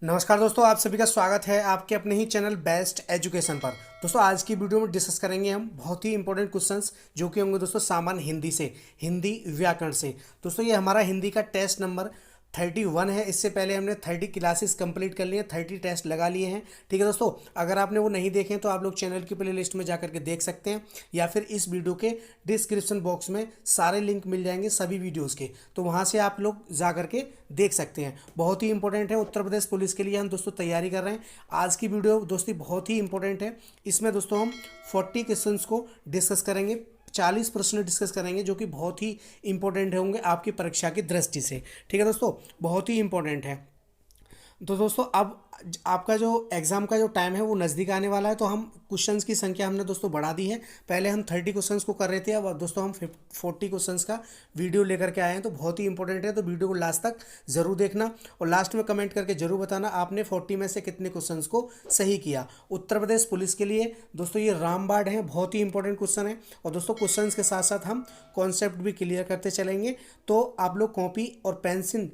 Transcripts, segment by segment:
नमस्कार दोस्तों, आप सभी का स्वागत है आपके अपने ही चैनल बेस्ट एजुकेशन पर। दोस्तों आज की वीडियो में डिस्कस करेंगे हम बहुत ही इंपॉर्टेंट क्वेश्चंस जो कि होंगे दोस्तों सामान्य हिंदी से, हिंदी व्याकरण से। दोस्तों ये हमारा हिंदी का टेस्ट नंबर 31 है। इससे पहले हमने 30 क्लासेस कंप्लीट कर लिए हैं, 30 टेस्ट लगा लिए हैं। ठीक है दोस्तों, अगर आपने वो नहीं देखे तो आप लोग चैनल की प्लेलिस्ट में जा करके देख सकते हैं, या फिर इस वीडियो के डिस्क्रिप्शन बॉक्स में सारे लिंक मिल जाएंगे सभी वीडियोज़ के, तो वहाँ से आप लोग जा करके देख सकते हैं। बहुत ही इंपॉर्टेंट है, उत्तर प्रदेश पुलिस के लिए हम दोस्तों तैयारी कर रहे हैं। आज की वीडियो दोस्तों बहुत ही इंपॉर्टेंट है। इसमें दोस्तों हम 40 क्वेश्चंस को डिस्कस करेंगे, 40 प्रश्न डिस्कस करेंगे जो कि बहुत ही इंपॉर्टेंट होंगे आपकी परीक्षा की दृष्टि से। ठीक है दोस्तों, बहुत ही इंपॉर्टेंट है। तो दोस्तों अब आपका जो एग्ज़ाम का जो टाइम है वो नज़दीक आने वाला है, तो हम क्वेश्चंस की संख्या हमने दोस्तों बढ़ा दी है। पहले हम 30 क्वेश्चंस को कर रहे थे, अब दोस्तों हम 40 क्वेश्चंस का वीडियो लेकर के आए हैं। तो बहुत ही इंपॉर्टेंट है, तो वीडियो को लास्ट तक ज़रूर देखना और लास्ट में कमेंट करके जरूर बताना आपने 40 में से कितने क्वेश्चंस को सही किया। उत्तर प्रदेश पुलिस के लिए दोस्तों ये रामबाण है, बहुत ही इंपॉर्टेंट क्वेश्चन है। और दोस्तों क्वेश्चन के साथ साथ हम कॉन्सेप्ट भी क्लियर करते चलेंगे, तो आप लोग कॉपी और पेंसिल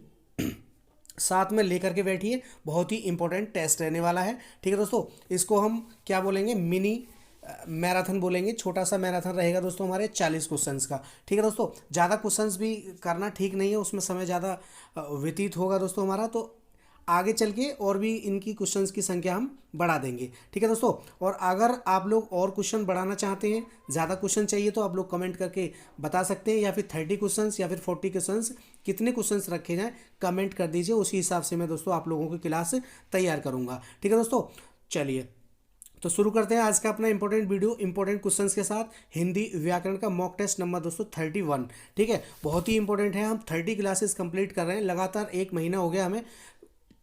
साथ में लेकर के बैठिए, बहुत ही इंपॉर्टेंट टेस्ट रहने वाला है। ठीक है दोस्तों, इसको हम क्या बोलेंगे, मिनी मैराथन बोलेंगे। छोटा सा मैराथन रहेगा दोस्तों हमारे 40 क्वेश्चंस का। ठीक है दोस्तों, ज़्यादा क्वेश्चंस भी करना ठीक नहीं है, उसमें समय ज़्यादा व्यतीत होगा दोस्तों हमारा, तो आगे चल के और भी इनकी क्वेश्चंस की संख्या हम बढ़ा देंगे। ठीक है दोस्तों, और अगर आप लोग और क्वेश्चन बढ़ाना चाहते हैं, ज़्यादा क्वेश्चन चाहिए, तो आप लोग कमेंट करके बता सकते हैं, या फिर 30 क्वेश्चंस या फिर 40 क्वेश्चंस कितने क्वेश्चंस रखे जाएँ कमेंट कर दीजिए। उसी हिसाब से मैं दोस्तों आप लोगों की क्लास तैयार करूँगा। ठीक है दोस्तों, चलिए तो शुरू करते हैं आज का अपना इंपॉर्टेंट वीडियो इंपॉर्टेंट क्वेश्चंस के साथ। हिंदी व्याकरण का मॉक टेस्ट नंबर दोस्तों 31। ठीक है, बहुत ही इंपॉर्टेंट है। हम 30 क्लासेस कंप्लीट कर रहे हैं, लगातार 1 महीना हो गया हमें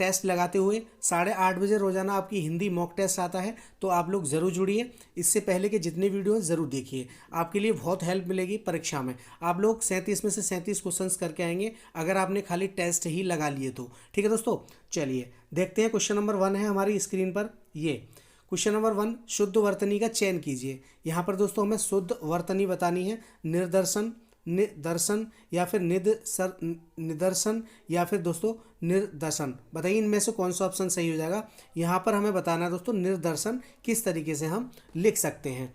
टेस्ट लगाते हुए। 8:30 बजे रोजाना आपकी हिंदी मॉक टेस्ट आता है, तो आप लोग ज़रूर जुड़िए। इससे पहले के जितने वीडियो ज़रूर देखिए, आपके लिए बहुत हेल्प मिलेगी परीक्षा में। आप लोग 37 में से 37 क्वेश्चंस करके आएंगे अगर आपने खाली टेस्ट ही लगा लिए तो। ठीक है दोस्तों, चलिए देखते हैं। क्वेश्चन नंबर 1 है हमारी स्क्रीन पर। ये क्वेश्चन नंबर 1, शुद्ध वर्तनी का चयन कीजिए। यहाँ पर दोस्तों हमें शुद्ध वर्तनी बतानी है। निर्दर्शन, निदर्शन या फिर निदर्शन या फिर दोस्तों निर्दर्शन, बताइए इनमें से कौन सा ऑप्शन सही हो जाएगा। यहाँ पर हमें बताना है दोस्तों निर्दर्शन किस तरीके से हम लिख सकते हैं।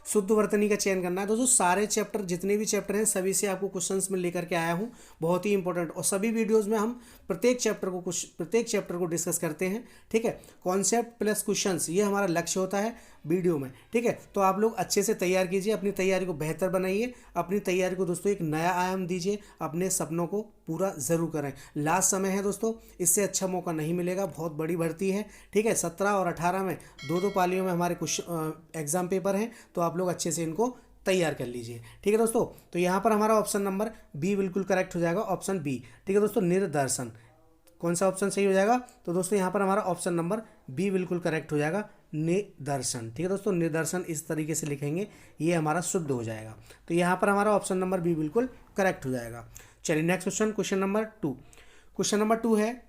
शुद्ध वर्तनी का चयन करना है दोस्तों। सारे चैप्टर जितने भी चैप्टर हैं सभी से आपको क्वेश्चंस में लेकर के आया हूँ, बहुत ही इंपॉर्टेंट। और सभी वीडियोस में हम प्रत्येक चैप्टर को डिस्कस करते हैं। ठीक है, कॉन्सेप्ट प्लस क्वेश्चंस ये हमारा लक्ष्य होता है वीडियो में। ठीक है, तो आप लोग अच्छे से तैयार कीजिए, अपनी तैयारी को बेहतर बनाइए, अपनी तैयारी को दोस्तों एक नया आयाम दीजिए, अपने सपनों को पूरा ज़रूर करें। लास्ट समय है दोस्तों, इससे अच्छा मौका नहीं मिलेगा, बहुत बड़ी भर्ती है। ठीक है, 17 और 18 में दो पालियों में हमारे कुछ एग्जाम पेपर हैं, तो आप लोग अच्छे से इनको तैयार कर लीजिए। ठीक है दोस्तों, तो यहाँ पर हमारा ऑप्शन नंबर बी बिल्कुल करेक्ट हो जाएगा, ऑप्शन बी। ठीक है दोस्तों, निर्दर्शन कौन सा ऑप्शन सही हो जाएगा, तो दोस्तों यहाँ पर हमारा ऑप्शन नंबर बी बिल्कुल करेक्ट हो जाएगा, निदर्शन। ठीक है दोस्तों, निदर्शन इस तरीके से लिखेंगे, ये हमारा शुद्ध हो जाएगा। तो यहाँ पर हमारा ऑप्शन नंबर बी बिल्कुल करेक्ट हो जाएगा। चलिए next question, question number 2। Question number 2 है,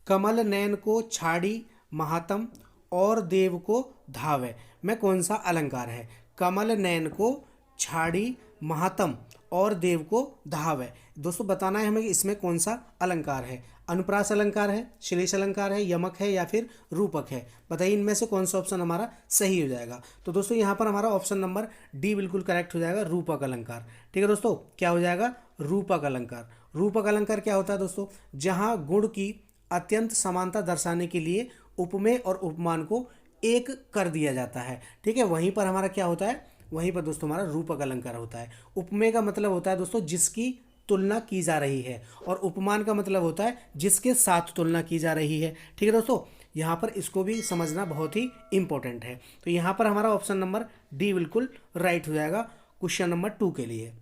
कमल नयन को छाड़ी महातम और देव को धावे में कौन सा अलंकार है। कमल नयन को छाड़ी महातम और देव को धावे, दोस्तों बताना है हमें कि इसमें कौन सा अलंकार है। अनुप्रास अलंकार है, श्लेष अलंकार है, यमक है या फिर रूपक है, बताइए इनमें से कौन सा ऑप्शन हमारा सही हो जाएगा। तो दोस्तों यहाँ पर हमारा ऑप्शन नंबर डी बिल्कुल करेक्ट हो जाएगा, रूपक अलंकार। ठीक है दोस्तों, क्या हो जाएगा, रूपक अलंकार। रूपक अलंकार क्या होता है दोस्तों, जहाँ गुण की अत्यंत समानता दर्शाने के लिए उपमेय और उपमान को एक कर दिया जाता है। ठीक है, वहीं पर हमारा क्या होता है, वहीं पर दोस्तों हमारा रूपक अलंकार होता है। उपमेय का मतलब होता है दोस्तों जिसकी तुलना की जा रही है, और उपमान का मतलब होता है जिसके साथ तुलना की जा रही है। ठीक है दोस्तों, यहाँ पर इसको भी समझना बहुत ही इंपॉर्टेंट है। तो यहाँ पर हमारा ऑप्शन नंबर डी बिल्कुल राइट हो जाएगा क्वेश्चन नंबर 2 के लिए।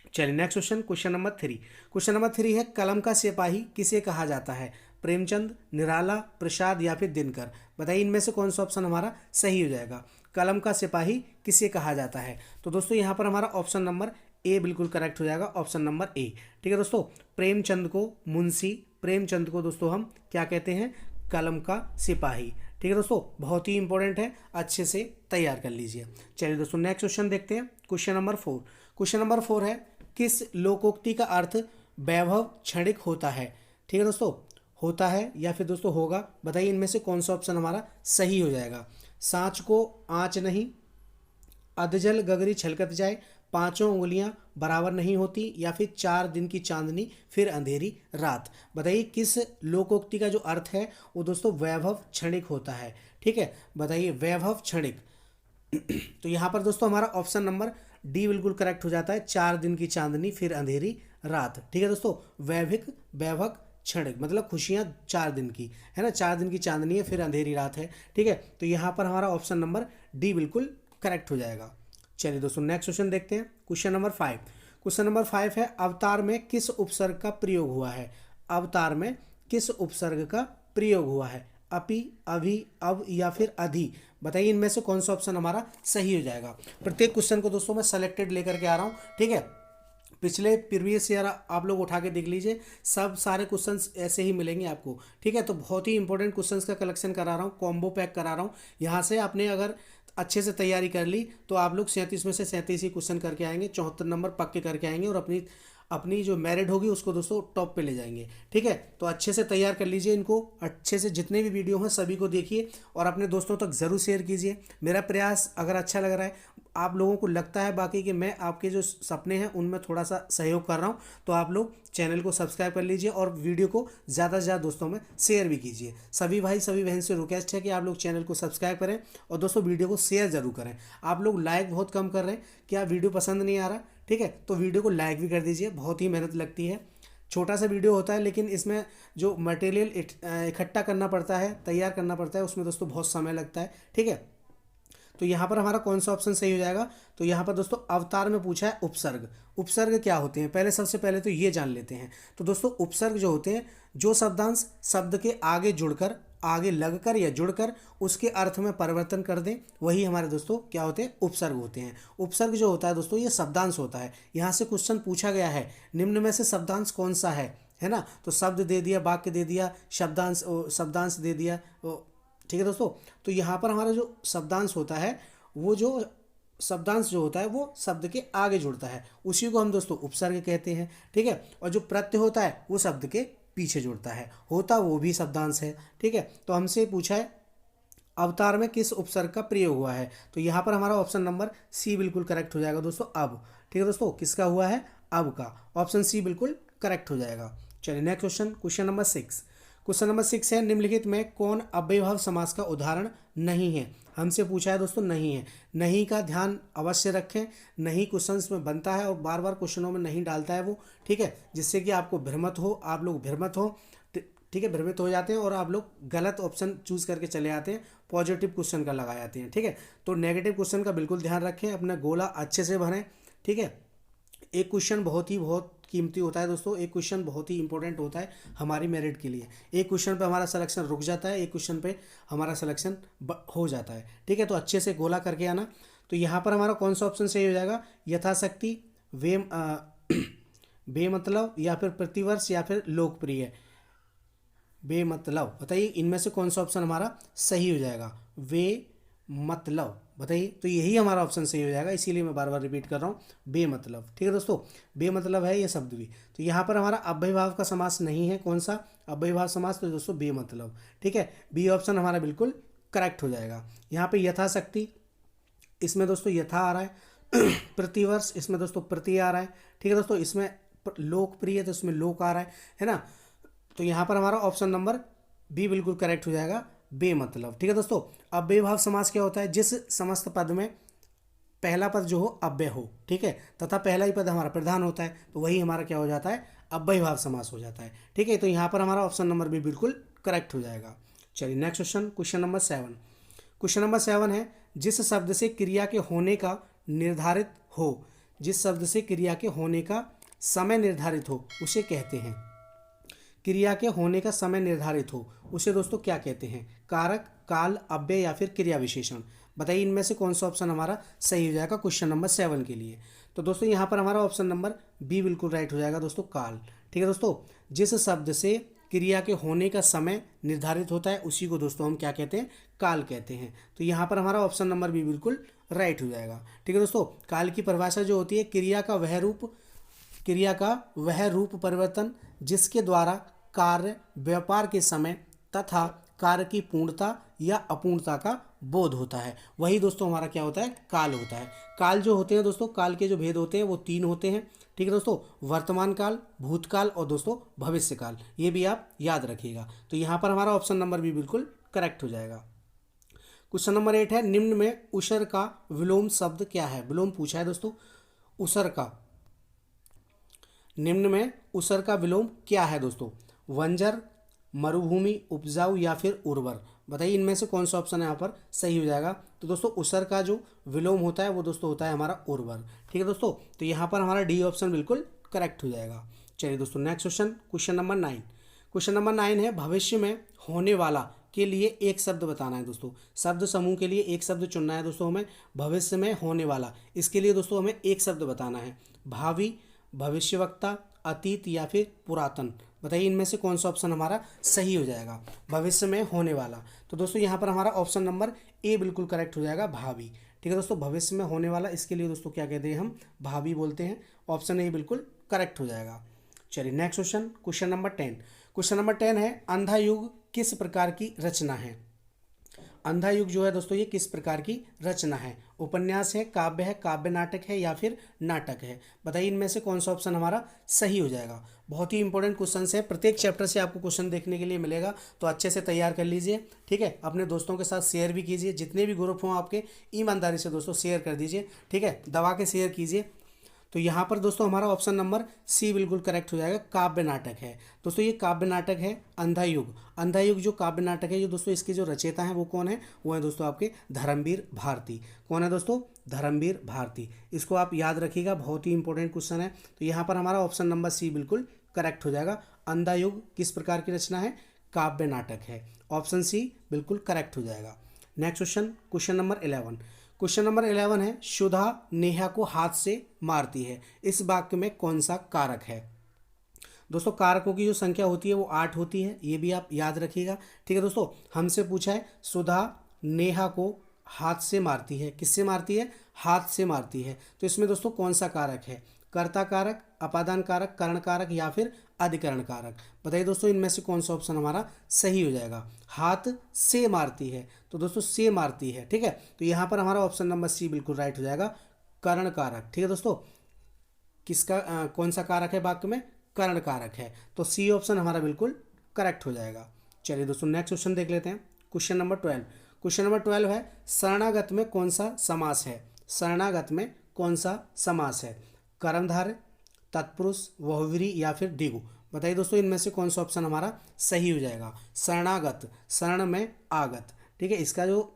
चलिए next question, question number 3। Question number 3 है, कलम का सिपाही किसे कहा जाता है। प्रेमचंद, निराला, प्रसाद या फिर दिनकर, बताइए इनमें से कौन सा ऑप्शन हमारा सही हो जाएगा। कलम का सिपाही किसे कहा जाता है, तो दोस्तों यहाँ पर हमारा ऑप्शन नंबर ए बिल्कुल करेक्ट हो जाएगा, ऑप्शन नंबर ए। ठीक है दोस्तों, प्रेमचंद को मुंशी, प्रेमचंद को दोस्तों हम क्या कहते हैं, कलम का सिपाही। ठीक है दोस्तों, बहुत ही इंपॉर्टेंट है, अच्छे से तैयार कर लीजिए। चलिए दोस्तों नेक्स्ट क्वेश्चन देखते हैं, क्वेश्चन नंबर 4। क्वेश्चन नंबर 4 है, किस लोकोक्ति का अर्थ वैभव क्षणिक होता है। ठीक है दोस्तों, होता है या फिर दोस्तों होगा, बताइए इनमें से कौन सा ऑप्शन हमारा सही हो जाएगा। सांच को आँच नहीं, अधजल गगरी छलकत जाए, पांचों उंगलियां बराबर नहीं होती, या फिर 4 दिन की चांदनी फिर अंधेरी रात। बताइए किस लोकोक्ति का जो अर्थ है वो दोस्तों वैभव क्षणिक होता है। ठीक है, बताइए वैभव क्षणिक। तो यहाँ पर दोस्तों हमारा ऑप्शन नंबर डी बिल्कुल करेक्ट हो जाता है, 4 दिन की चांदनी फिर अंधेरी रात। ठीक है दोस्तों, वैभिक वैभव क्षणिक मतलब खुशियाँ 4 दिन की है ना, 4 दिन की चांदनी है फिर अंधेरी रात है। ठीक है, तो यहाँ पर हमारा ऑप्शन नंबर डी बिल्कुल करेक्ट हो जाएगा। चलिए दोस्तों नेक्स्ट क्वेश्चन देखते हैं, क्वेश्चन नंबर 5। क्वेश्चन नंबर 5 है अवतार में किस उपसर्ग का प्रयोग हुआ है। अवतार में किस उपसर्ग का प्रयोग हुआ है, अपि, अभि, अब या फिर अधि। बताइए इनमें से कौन सा ऑप्शन हमारा सही हो जाएगा। प्रत्येक क्वेश्चन को दोस्तों मैं सेलेक्टेड लेकर के आ रहा हूँ। ठीक है, पिछले प्रीवियस ईयर आप लोग उठा के देख लीजिए, सब सारे क्वेश्चंस ऐसे ही मिलेंगे आपको। ठीक है, तो बहुत ही इंपॉर्टेंट क्वेश्चंस का कलेक्शन करा रहा हूँ, कॉम्बो पैक करा रहा हूँ। यहाँ से आपने अगर अच्छे से तैयारी कर ली तो आप लोग 37 में से 37 ही क्वेश्चन करके आएंगे, 74 नंबर पक्के करके आएंगे और अपनी अपनी जो मेरिट होगी उसको दोस्तों टॉप पे ले जाएंगे। ठीक है, तो अच्छे से तैयार कर लीजिए इनको, अच्छे से जितने भी वीडियो हैं सभी को देखिए और अपने दोस्तों तक ज़रूर शेयर कीजिए। मेरा प्रयास अगर अच्छा लग रहा है, आप लोगों को लगता है बाकी कि मैं आपके जो सपने हैं उनमें थोड़ा सा सहयोग कर रहा हूँ, तो आप लोग चैनल को सब्सक्राइब कर लीजिए और वीडियो को ज़्यादा से ज़्यादा दोस्तों में शेयर भी कीजिए। सभी भाई सभी बहन से रिक्वेस्ट है कि आप लोग चैनल को सब्सक्राइब करें और दोस्तों वीडियो को शेयर ज़रूर करें। आप लोग लाइक बहुत कम कर रहे हैं, क्या वीडियो पसंद नहीं आ रहा? ठीक है, तो वीडियो को लाइक भी कर दीजिए, बहुत ही मेहनत लगती है। छोटा सा वीडियो होता है लेकिन इसमें जो मटेरियल इकट्ठा करना पड़ता है, तैयार करना पड़ता है, उसमें दोस्तों बहुत समय लगता है। ठीक है, तो यहाँ पर हमारा कौन सा ऑप्शन सही हो जाएगा। तो यहाँ पर दोस्तों अवतार में पूछा है उपसर्ग। उपसर्ग क्या होते हैं, पहले सबसे पहले तो ये जान लेते हैं। तो दोस्तों उपसर्ग जो होते हैं, जो शब्दांश शब्द के आगे जुड़कर, आगे लगकर या जुड़कर उसके अर्थ में परिवर्तन कर दें, वही हमारे दोस्तों क्या होते हैं, उपसर्ग होते हैं। उपसर्ग जो होता है दोस्तों ये शब्दांश होता है। यहाँ से क्वेश्चन पूछा गया है निम्न में से शब्दांश कौन सा है ना, तो शब्द दे दिया, वाक्य दे दिया, शब्दांश दे दिया। ठीक है दोस्तों, तो यहाँ पर हमारा जो शब्दांश होता है, वो जो शब्दांश जो होता है वो शब्द के आगे जुड़ता है, उसी को हम दोस्तों उपसर्ग कहते हैं। ठीक है, और जो प्रत्यय होता है वो शब्द के पीछे जुड़ता है, होता वो भी शब्दांश है। ठीक है, तो हमसे पूछा है अवतार में किस उपसर्ग का प्रयोग हुआ है, तो यहाँ पर हमारा ऑप्शन नंबर सी बिल्कुल करेक्ट हो जाएगा दोस्तों, अब। ठीक है दोस्तों, किसका हुआ है, अब का, ऑप्शन सी बिल्कुल करेक्ट हो जाएगा। चलिए next question, question number 6। Question number 6 है निम्नलिखित में कौन अव्ययभाव समास का उदाहरण नहीं है। हमसे पूछा है दोस्तों नहीं है, नहीं का ध्यान अवश्य रखें। नहीं क्वेश्चंस में बनता है और बार बार क्वेश्चनों में नहीं डालता है वो। ठीक है, जिससे कि आपको भ्रमत हो, आप लोग भ्रमत हो। ठीक है, भ्रमित हो जाते हैं और आप लोग गलत ऑप्शन चूज करके चले आते हैं, पॉजिटिव क्वेश्चन का लगा जाते हैं। ठीक है, तो नेगेटिव क्वेश्चन का बिल्कुल ध्यान रखें, अपना गोला अच्छे से भरें। ठीक है, एक क्वेश्चन बहुत कीमती होता है दोस्तों, एक क्वेश्चन बहुत ही इंपॉर्टेंट होता है हमारी मेरिट के लिए। एक क्वेश्चन पे हमारा सिलेक्शन रुक जाता है, एक क्वेश्चन पे हमारा सिलेक्शन हो जाता है। ठीक है, तो अच्छे से गोला करके आना। तो यहाँ पर हमारा कौन सा ऑप्शन सही हो जाएगा, यथाशक्ति, बेमतलब या फिर प्रतिवर्ष या फिर लोकप्रिय। बेमतलब, बताइए इनमें से कौन सा ऑप्शन हमारा सही हो जाएगा, वे मतलब। बताइए, तो यही हमारा ऑप्शन सही हो जाएगा, इसीलिए मैं बार बार रिपीट कर रहा हूँ, बेमतलब। ठीक है दोस्तों, बेमतलब है ये शब्द भी। तो यहाँ पर हमारा अव्ययभाव का समास नहीं है, कौन सा अव्ययभाव समास, तो दोस्तों बेमतलब। ठीक है, बी ऑप्शन हमारा बिल्कुल करेक्ट हो जाएगा। यहाँ पे यथाशक्ति, इसमें दोस्तों यथा आ रहा है। प्रतिवर्ष, इसमें दोस्तों प्रति आ रहा है। ठीक है दोस्तों, इसमें लोकप्रिय, तो इसमें लोक आ रहा है ना। तो यहाँ पर हमारा ऑप्शन नंबर बी बिल्कुल करेक्ट हो जाएगा, बेमतलब। ठीक है दोस्तों, अव्ययभाव समास क्या होता है, जिस समस्त पद में पहला पद जो हो अव्यय हो, ठीक है, तथा पहला ही पद हमारा प्रधान होता है, तो वही हमारा क्या हो जाता है, अव्ययभाव समास हो जाता है। ठीक है, तो यहाँ पर हमारा ऑप्शन नंबर भी बिल्कुल करेक्ट हो जाएगा। चलिए next question, question number 7। Question number 7 है जिस शब्द से क्रिया के होने का निर्धारित हो, जिस शब्द से क्रिया के होने का समय निर्धारित हो उसे कहते हैं। क्रिया के होने का समय निर्धारित हो उसे दोस्तों क्या कहते हैं, कारक, काल, अव्यय या फिर क्रिया विशेषण। बताइए इनमें से कौन सा ऑप्शन हमारा सही हो जाएगा क्वेश्चन नंबर 7 के लिए। तो दोस्तों यहाँ पर हमारा ऑप्शन नंबर बी बिल्कुल राइट हो जाएगा दोस्तों, काल। ठीक है दोस्तों, जिस शब्द से क्रिया के होने का समय निर्धारित होता है उसी को दोस्तों हम क्या कहते हैं, काल कहते हैं। तो यहाँ पर हमारा ऑप्शन नंबर बी बिल्कुल राइट हो जाएगा। ठीक है दोस्तों, काल की परिभाषा जो होती है, क्रिया का वह रूप परिवर्तन जिसके द्वारा कार्य व्यापार के समय तथा कार्य की पूर्णता या अपूर्णता का बोध होता है, वही दोस्तों हमारा क्या होता है, काल होता है। काल जो होते हैं दोस्तों, काल के जो भेद होते हैं वो 3 होते हैं, ठीक है दोस्तों, वर्तमान काल, भूतकाल और दोस्तों भविष्य काल, ये भी आप याद रखिएगा। तो यहाँ पर हमारा ऑप्शन नंबर भी बिल्कुल करेक्ट हो जाएगा। क्वेश्चन नंबर 8 है, निम्न में उसर का विलोम शब्द क्या है। विलोम पूछा है दोस्तों, उसर का, निम्न में उसर का विलोम क्या है दोस्तों। बंजर, मरुभूमि, उपजाऊ या फिर उर्वर, बताइए इनमें से कौन सा ऑप्शन यहाँ पर सही हो जाएगा। तो दोस्तों उसर का जो विलोम होता है वो दोस्तों होता है हमारा उर्वर, ठीक है दोस्तों। तो यहाँ पर हमारा डी ऑप्शन बिल्कुल करेक्ट हो जाएगा। चलिए दोस्तों next question, question number 9। Question number 9 है, भविष्य में होने वाला के लिए एक शब्द बताना है दोस्तों। शब्द समूह के लिए एक शब्द चुनना है दोस्तों हमें। भविष्य में होने वाला, इसके लिए दोस्तों हमें एक शब्द बताना है। भावी, भविष्यवक्ता, अतीत या फिर पुरातन, बताइए इनमें से कौन सा ऑप्शन हमारा सही हो जाएगा। भविष्य में होने वाला, तो दोस्तों यहाँ पर हमारा ऑप्शन नंबर ए बिल्कुल करेक्ट हो जाएगा, भावी, ठीक है दोस्तों। भविष्य में होने वाला, इसके लिए दोस्तों क्या कहते हैं, हम भावी बोलते हैं। ऑप्शन ए बिल्कुल करेक्ट हो जाएगा। चलिए next question, question number 10। Question number 10 है, अंधा युग किस प्रकार की रचना है। अंधा युग जो है दोस्तों ये किस प्रकार की रचना है। उपन्यास है, काव्य है, काव्य नाटक है या फिर नाटक है, बताइए इनमें से कौन सा ऑप्शन हमारा सही हो जाएगा। बहुत ही इंपॉर्टेंट क्वेश्चन है, प्रत्येक चैप्टर से आपको क्वेश्चन देखने के लिए मिलेगा, तो अच्छे से तैयार कर लीजिए, ठीक है। अपने दोस्तों के साथ शेयर भी कीजिए, जितने भी ग्रुप हों आपके, ईमानदारी से दोस्तों शेयर कर दीजिए, ठीक है, दबा के शेयर कीजिए। तो यहाँ पर दोस्तों हमारा ऑप्शन नंबर सी बिल्कुल करेक्ट हो जाएगा, काव्य नाटक है दोस्तों। ये काव्य नाटक है अंधा युग। अंधा युग जो काव्य नाटक है, ये दोस्तों इसके जो रचयिता हैं वो कौन है, वो है दोस्तों आपके धर्मवीर भारती। कौन है दोस्तों, धर्मवीर भारती। इसको आप याद रखिएगा, बहुत ही इंपॉर्टेंट क्वेश्चन है। तो यहाँ पर हमारा ऑप्शन नंबर सी बिल्कुल करेक्ट हो जाएगा। अंधा युग किस प्रकार की रचना है, काव्य नाटक है। ऑप्शन सी बिल्कुल करेक्ट हो जाएगा। Next question, question number 11। Question number 11 है, सुधा नेहा को हाथ से मारती है, इस वाक्य में कौन सा कारक है। दोस्तों कारकों की जो संख्या होती है वो 8 होती है, ये भी आप याद रखिएगा, ठीक है दोस्तों। हमसे पूछा है सुधा नेहा को हाथ से मारती है, किससे मारती है, हाथ से मारती है। तो इसमें दोस्तों कौन सा कारक है, कर्ता कारक, अपादान कारक, करण कारक या फिर अधिकरण कारक, बताइए दोस्तों इनमें से कौन सा ऑप्शन हमारा सही हो जाएगा। हाथ से मारती है, तो दोस्तों से मारती है, ठीक है। तो यहाँ पर हमारा ऑप्शन नंबर सी बिल्कुल राइट हो जाएगा, करण कारक, ठीक है दोस्तों। किसका कौन सा कारक है वाक्य में, करण कारक है, तो सी ऑप्शन हमारा बिल्कुल करेक्ट हो जाएगा। चलिए दोस्तों नेक्स्ट क्वेश्चन देख लेते हैं, क्वेश्चन नंबर 12। क्वेश्चन नंबर 12 है, शरणागत में कौन सा समास है। शरणागत में कौन सा समास है, कर्मधारय, तत्पुरुष, बहुव्रीहि या फिर द्विगु, बताइए दोस्तों इनमें से कौन सा ऑप्शन हमारा सही हो जाएगा। शरणागत, शरण में आगत, ठीक है, इसका जो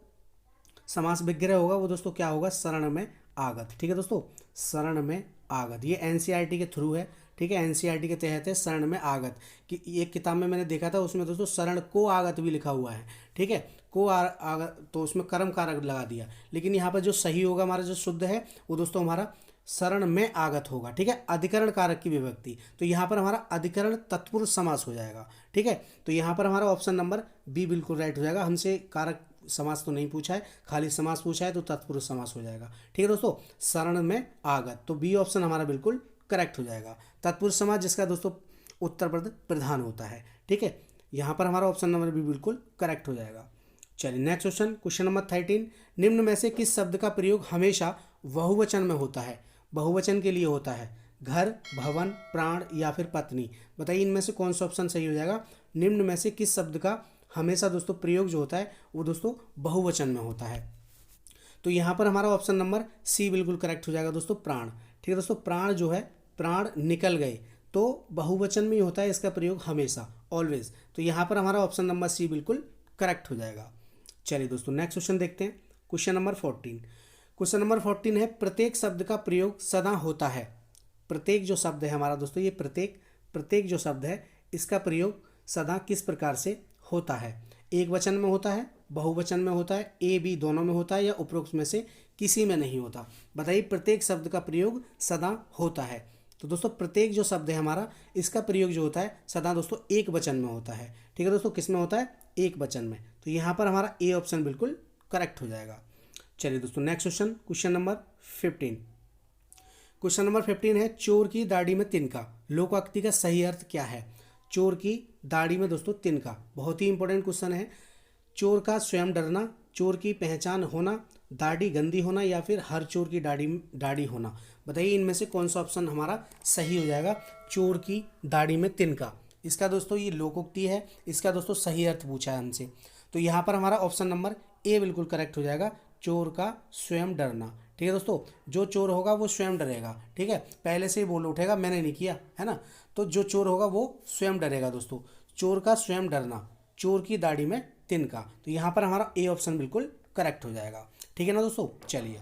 समास विग्रह होगा वो दोस्तों क्या होगा, शरण में आगत, ठीक है दोस्तों, शरण में आगत। ये एनसीईआरटी के थ्रू है, ठीक है, एनसीईआरटी के तहत है शरण में आगत। कि एक किताब में मैंने देखा था, उसमें दोस्तों शरण को आगत भी लिखा हुआ है, ठीक है, को आगत, तो उसमें कर्म कारक लगा दिया। लेकिन यहाँ पर जो सही होगा हमारा जो शुद्ध है वो दोस्तों हमारा शरण में आगत होगा, ठीक है, अधिकरण कारक की विभक्ति। तो यहाँ पर हमारा अधिकरण तत्पुरुष समास हो जाएगा, ठीक है। तो यहाँ पर हमारा ऑप्शन नंबर बी बिल्कुल राइट हो जाएगा। हमसे कारक समास तो नहीं पूछा है, खाली समास पूछा है, तो तत्पुरुष समास हो जाएगा, ठीक है दोस्तों, शरण में आगत। तो बी ऑप्शन हमारा बिल्कुल करेक्ट हो जाएगा। तत्पुरुष समास जिसका दोस्तों उत्तर पद प्रधान होता है, ठीक है, यहाँ पर हमारा ऑप्शन नंबर बी बिल्कुल करेक्ट हो जाएगा। चलिए नेक्स्ट क्वेश्चन, क्वेश्चन नंबर 13। निम्न में से किस शब्द का प्रयोग हमेशा बहुवचन में होता है, बहुवचन के लिए होता है। घर, भवन, प्राण या फिर पत्नी, बताइए इनमें से कौन सा ऑप्शन सही हो जाएगा। निम्न में से किस शब्द का हमेशा दोस्तों प्रयोग जो होता है वो दोस्तों बहुवचन में होता है। तो यहाँ पर हमारा ऑप्शन नंबर सी बिल्कुल करेक्ट हो जाएगा दोस्तों, प्राण, ठीक है दोस्तों। प्राण जो है, प्राण निकल गए, तो बहुवचन में ही होता है इसका प्रयोग हमेशा, ऑलवेज। तो यहाँ पर हमारा ऑप्शन नंबर सी बिल्कुल करेक्ट हो जाएगा। चलिए दोस्तों नेक्स्ट क्वेश्चन देखते हैं, क्वेश्चन नंबर 14। क्वेश्चन नंबर 14 है, प्रत्येक शब्द का प्रयोग सदा होता है। प्रत्येक जो शब्द है हमारा दोस्तों, ये प्रत्येक जो शब्द है इसका प्रयोग सदा किस प्रकार से होता है। एक वचन में होता है, बहुवचन में होता है, ए बी दोनों में होता है, या उपरोक्त में से किसी में नहीं होता, बताइए प्रत्येक शब्द का प्रयोग सदा होता है। तो दोस्तों प्रत्येक जो शब्द है हमारा, इसका प्रयोग जो होता है सदा दोस्तों एक वचन में होता है, ठीक है दोस्तों। किस में होता है, एक वचन में। तो यहाँ पर हमारा ए ऑप्शन बिल्कुल करेक्ट हो जाएगा। चलिए दोस्तों next question, question number 15। Question number 15 है, चोर की दाढ़ी में तिनका, लोकोक्ति का सही अर्थ क्या है। चोर की दाढ़ी में दोस्तों तिनका। बहुत ही इंपॉर्टेंट क्वेश्चन है। चोर का स्वयं डरना, चोर की पहचान होना, दाढ़ी गंदी होना या फिर हर चोर की दाढ़ी होना। बताइए इनमें से कौन सा ऑप्शन हमारा सही हो जाएगा। चोर की दाढ़ी में तिनका, इसका दोस्तों ये लोकोक्ति है, इसका दोस्तों सही अर्थ पूछा है हमसे। तो यहाँ पर हमारा ऑप्शन नंबर ए बिल्कुल करेक्ट हो जाएगा, चोर का स्वयं डरना। ठीक है दोस्तों, जो चोर होगा वो स्वयं डरेगा। ठीक है, पहले से ही बोल उठेगा मैंने नहीं किया, है ना। तो जो चोर होगा वो स्वयं डरेगा दोस्तों। चोर का स्वयं डरना, चोर की दाढ़ी में तिनका। तो यहाँ पर हमारा ए ऑप्शन बिल्कुल करेक्ट हो जाएगा। ठीक है ना दोस्तों। चलिए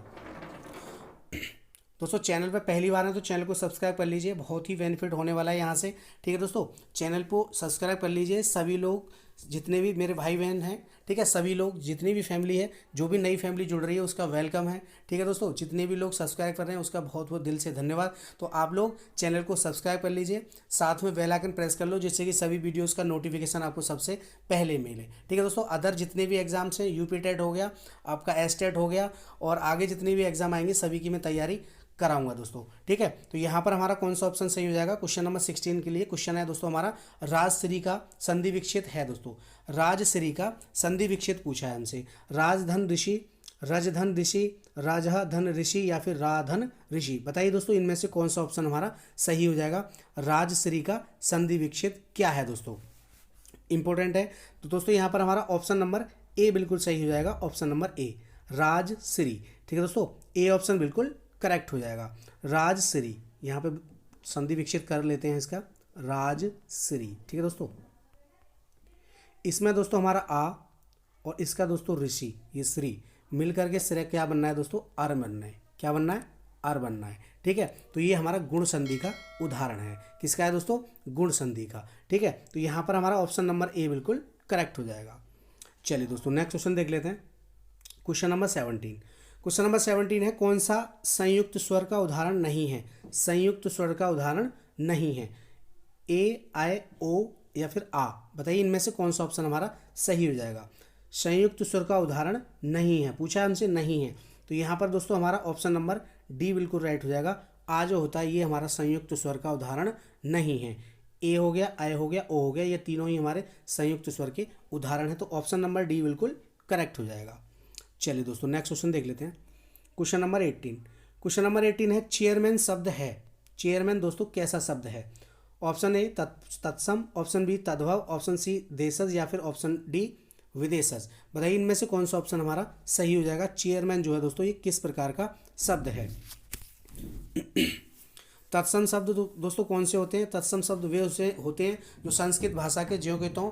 दोस्तों, चैनल पर पहली बार है तो चैनल को सब्सक्राइब कर लीजिए, बहुत ही बेनिफिट होने वाला है यहाँ से। ठीक है दोस्तों, चैनल को सब्सक्राइब कर लीजिए। सभी लोग जितने भी मेरे भाई बहन हैं, ठीक है, सभी लोग जितनी भी फैमिली है, जो भी नई फैमिली जुड़ रही है उसका वेलकम है। ठीक है दोस्तों, जितने भी लोग सब्सक्राइब कर रहे हैं उसका बहुत बहुत दिल से धन्यवाद। तो आप लोग चैनल को सब्सक्राइब कर लीजिए, साथ में बेल आइकन प्रेस कर लो, जिससे कि सभी वीडियोस का नोटिफिकेशन आपको सबसे पहले मिले। ठीक है दोस्तों, अदर जितने भी एग्जाम्स हैं, यूपी टेट हो गया, आपका एस टेट हो गया, और आगे जितने भी एग्जाम आएंगे सभी की मैं तैयारी कराऊंगा दोस्तों। ठीक है, तो यहाँ पर हमारा कौन सा ऑप्शन सही हो जाएगा। क्वेश्चन नंबर 16 के लिए क्वेश्चन है दोस्तों हमारा, राजश्री का संधि विच्छेद है दोस्तों। राजश्री का संधि विच्छेद पूछा है हमसे। राजधन ऋषि, रजधन ऋषि, राजधन ऋषि या फिर राधन ऋषि। बताइए दोस्तों इनमें से कौन सा ऑप्शन हमारा सही हो जाएगा। राजश्री का संधि विच्छेद क्या है दोस्तों, इंपॉर्टेंट है। तो दोस्तों यहाँ पर हमारा ऑप्शन नंबर ए बिल्कुल सही हो जाएगा, ऑप्शन नंबर ए, राजश्री। ठीक है दोस्तों, ए ऑप्शन बिल्कुल करेक्ट हो जाएगा। राजश्री, यहाँ पे संधि विच्छेद कर लेते हैं इसका, राजश्री। ठीक है दोस्तों, इसमें दोस्तों हमारा आ और इसका दोस्तों ऋषि, ये श्री मिल करके श्रेय क्या बनना है दोस्तों, अर बनना है। क्या बनना है, अर बनना है। ठीक है, तो ये हमारा गुण संधि का उदाहरण है। किसका है दोस्तों, गुण संधि का। ठीक है, तो यहाँ पर हमारा ऑप्शन नंबर ए बिल्कुल करेक्ट हो जाएगा। चलिए दोस्तों, नेक्स्ट क्वेश्चन देख लेते हैं। Question number 17। क्वेश्चन नंबर 17 है, कौन सा संयुक्त स्वर का उदाहरण नहीं है। संयुक्त स्वर का उदाहरण नहीं है, ए, आई, ओ या फिर आ। बताइए इनमें से कौन सा ऑप्शन हमारा सही हो जाएगा। संयुक्त स्वर का उदाहरण नहीं है, पूछा है हमसे, नहीं है। तो यहाँ पर दोस्तों हमारा ऑप्शन नंबर डी बिल्कुल राइट हो जाएगा। आ जो होता है ये हमारा संयुक्त स्वर का उदाहरण नहीं है। ए हो गया, आई हो गया, ओ हो गया, ये तीनों ही हमारे संयुक्त स्वर के उदाहरण है। तो ऑप्शन नंबर डी बिल्कुल करेक्ट हो जाएगा। चलिए दोस्तों, नेक्स्ट क्वेश्चन देख लेते हैं। Question number 18। क्वेश्चन नंबर 18 है, चेयरमैन शब्द है। चेयरमैन दोस्तों कैसा शब्द है। ऑप्शन ए तत्सम, ऑप्शन बी तद्भव, ऑप्शन सी देशज या फिर ऑप्शन डी विदेशज। बताइए इनमें से कौन सा ऑप्शन हमारा सही हो जाएगा। चेयरमैन जो है दोस्तों ये किस प्रकार का शब्द है। तत्सम शब्द दोस्तों कौन से होते हैं। तत्सम शब्द वे होते हैं जो संस्कृत भाषा के ज्यों के त्यों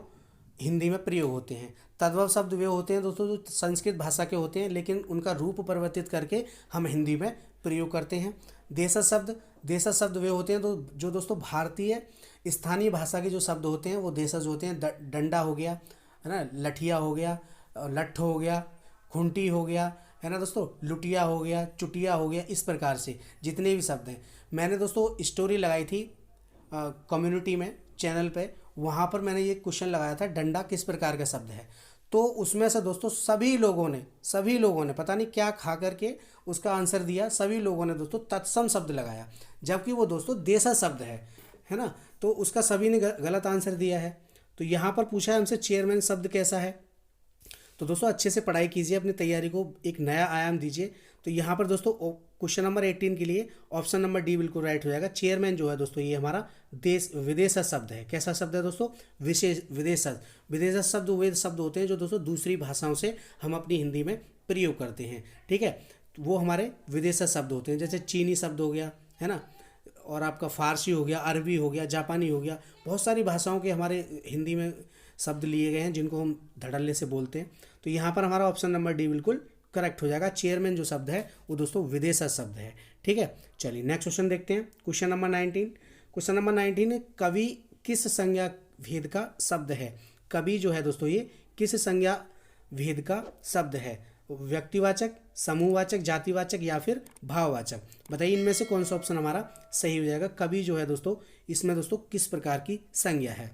हिंदी में प्रयोग होते हैं। तद्भव शब्द वे होते हैं दोस्तों जो संस्कृत भाषा के होते हैं लेकिन उनका रूप परिवर्तित करके हम हिंदी में प्रयोग करते हैं। देशज शब्द वे होते हैं तो जो दोस्तों भारतीय स्थानीय भाषा के जो शब्द होते हैं वो देशज होते हैं। डंडा हो गया, है ना, लठिया हो गया, लठ हो गया, खूंटी हो गया, है ना दोस्तों, लुटिया हो गया, चुटिया हो गया। इस प्रकार से जितने भी शब्द हैं, मैंने दोस्तों स्टोरी लगाई थी कम्युनिटी में, चैनल पे, वहाँ पर मैंने ये क्वेश्चन लगाया था, डंडा किस प्रकार का शब्द है। तो उसमें से दोस्तों सभी लोगों ने पता नहीं क्या खा करके उसका आंसर दिया। सभी लोगों ने दोस्तों तत्सम शब्द लगाया, जबकि वो दोस्तों देशज शब्द है ना। तो उसका सभी ने गलत आंसर दिया है। तो यहाँ पर पूछा है हमसे चेयरमैन शब्द कैसा है। तो दोस्तों अच्छे से पढ़ाई कीजिए, अपनी तैयारी को एक नया आयाम दीजिए। तो यहाँ पर दोस्तों क्वेश्चन नंबर 18 के लिए ऑप्शन नंबर डी बिल्कुल राइट हो जाएगा। चेयरमैन जो है दोस्तों ये हमारा विदेशज शब्द है। कैसा शब्द है दोस्तों, विदेशज शब्द वे शब्द होते हैं जो दोस्तों दूसरी भाषाओं से हम अपनी हिंदी में प्रयोग करते हैं। ठीक है, वो हमारे विदेशज शब्द होते हैं। जैसे चीनी शब्द हो गया, है ना, और आपका फारसी हो गया, अरबी हो गया, जापानी हो गया, बहुत सारी भाषाओं के हमारे हिंदी में शब्द लिए गए हैं जिनको हम धड़ल्ले से बोलते हैं। तो यहाँ पर हमारा ऑप्शन नंबर डी बिल्कुल करेक्ट हो जाएगा। चेयरमैन जो शब्द है वो दोस्तों विदेशज शब्द है। ठीक है, चलिए नेक्स्ट क्वेश्चन देखते हैं। Question number 19। क्वेश्चन नंबर 19 कवि किस संज्ञा भेद का शब्द है। कवि जो है दोस्तों ये किस संज्ञा भेद का शब्द है। व्यक्तिवाचक, समूहवाचक, जातिवाचक या फिर भाववाचक। बताइए इनमें से कौन सा ऑप्शन हमारा सही हो जाएगा। कवि जो है दोस्तों इसमें दोस्तों किस प्रकार की संज्ञा है।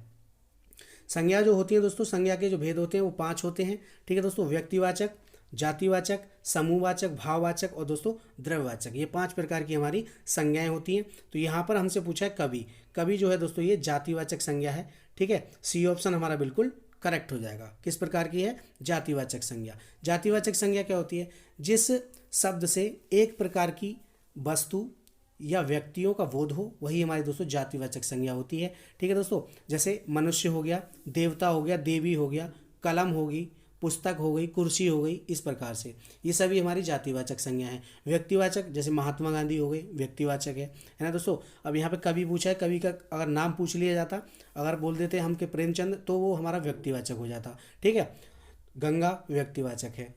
संज्ञा जो होती है दोस्तों, संज्ञा के जो भेद होते हैं वो 5 होते हैं। ठीक है दोस्तों, व्यक्तिवाचक, जातिवाचक, समूहवाचक, भाववाचक और दोस्तों द्रव्यवाचक, ये 5 प्रकार की हमारी संज्ञाएं होती हैं। तो यहाँ पर हमसे पूछा है कवि, कवि जो है दोस्तों ये जातिवाचक संज्ञा है। ठीक है, सी ऑप्शन हमारा बिल्कुल करेक्ट हो जाएगा। किस प्रकार की है? जातिवाचक संज्ञा। जातिवाचक संज्ञा क्या होती है? जिस शब्द से एक प्रकार की वस्तु या व्यक्तियों का बोध हो, वही हमारी दोस्तों जातिवाचक संज्ञा होती है। ठीक है दोस्तों, जैसे मनुष्य हो गया, देवता हो गया, देवी हो गया, कलम होगी, पुस्तक हो गई, कुर्सी हो गई, इस प्रकार से ये सभी हमारी जातिवाचक संज्ञा है। व्यक्तिवाचक जैसे महात्मा गांधी हो गए, व्यक्तिवाचक है ना दोस्तों। अब यहाँ पे कवि पूछा है, कवि का अगर नाम पूछ लिया जाता, अगर बोल देते हम कि प्रेमचंद, तो वो हमारा व्यक्तिवाचक हो जाता। ठीक है, गंगा व्यक्तिवाचक है।